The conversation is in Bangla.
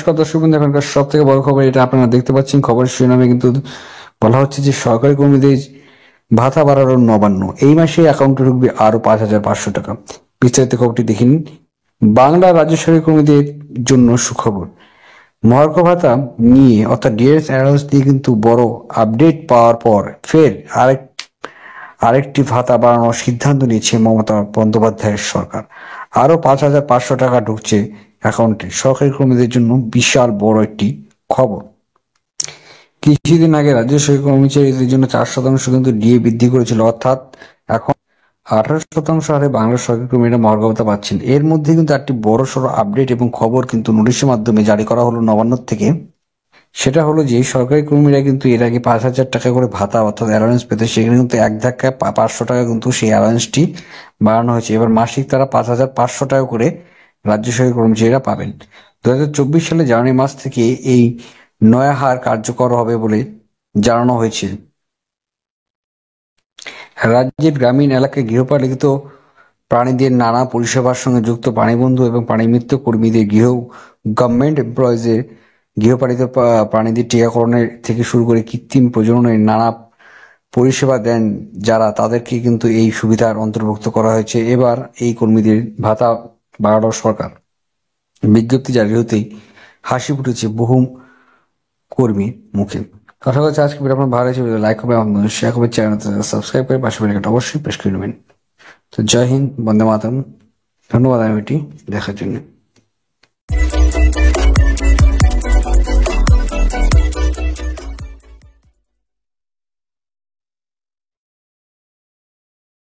নমস্কার দর্শক বন্ধু, এখনকার সব থেকে বড় খবর এটা আপনারা দেখতে পাচ্ছেন। খবরের শিরোনামে কিন্তু বলা হচ্ছে যে সরকারি কর্মীদের ভাতা বাড়ানোর নবান্ন এই মাসে অ্যাকাউন্টে ঢুকবে আরো 5,500 টাকা। বিস্তারিত খবরটি দেখে নিন। বাংলা রাজ্য সরকারি কর্মীদের জন্য সুখবর। মহার্ঘ ভাতা নিয়ে অর্থাৎ ডিএস অ্যালাউন্স নিয়ে কিন্তু বড় আপডেট পাওয়ার পর ফের আরেকটি ভাতা বাড়ানোর সিদ্ধান্ত নিয়েছে মমতা বন্দ্যোপাধ্যায়ের সরকার। আরো 5,500 টাকা ঢুকছে অ্যাকাউন্টে। সরকারি কর্মীদের জন্য বিশাল বড় একটি খবর। কিছুদিন আগে রাজ্য সরকারি কর্মচারীদের জন্য 4% কিন্তু ডিএ বৃদ্ধি করেছিল, অর্থাৎ এখন 18% হারে বাংলার সরকারি কর্মীরা মহার্ঘ ভাতা পাচ্ছেন। এর মধ্যে কিন্তু একটি বড় সড়ো আপডেট এবং খবর কিন্তু নোটিশের মাধ্যমে জারি করা হলো নবান্ন থেকে। সেটা হলো যে সরকারি কর্মীরা কিন্তু এর আগে 5,000 টাকা করে ভাতা অর্থাৎ অ্যালাউন্স পেতে, সেখানে কিন্তু এক ধাক্কায় 500 টাকা কিন্তু সেই অ্যালাউন্সটি বাড়ানো হয়েছে। এবার মাসিক তারা 5,500 টাকা করে রাজ্য সরকারি কর্মচারীরা পাবেন। 2024 সালে জানুয়ারি মাস থেকে এই নয়া হার কার্যকর হবে বলে জানানো হয়েছে। রাজ্যের গ্রামীণ এলাকায় গৃহপালিত প্রাণীদের নানা পরিষেবার সঙ্গে যুক্ত প্রাণীবন্ধু এবং প্রাণীমিত্র কর্মীদের গভর্নমেন্ট এমপ্লয়িজের গৃহপালিত প্রাণীদের টিকাকরণের থেকে শুরু করে কৃত্রিম প্রজননের নানা পরিষেবা দেন যারা, তাদেরকে কিন্তু এই সুবিধার অন্তর্ভুক্ত করা হয়েছে। এবার এই কর্মীদের ভাতা বাড়ালো সরকার। বিজ্ঞপ্তি জারি হতেই হাসি ফুটেছে বহু কর্মীর মুখে। আশা করছি আজকে ভিডিও আপনার ভালো লাগছে। লাইক করবেন, শেয়ার করবেন, চ্যানেলটা সাবস্ক্রাইব করে পাশে বেল আইকনটা অবশ্যই প্রেস করে নেবেন। তো জয় হিন্দ, বন্দে মাতরম। ধন্যবাদ এটি দেখার জন্য।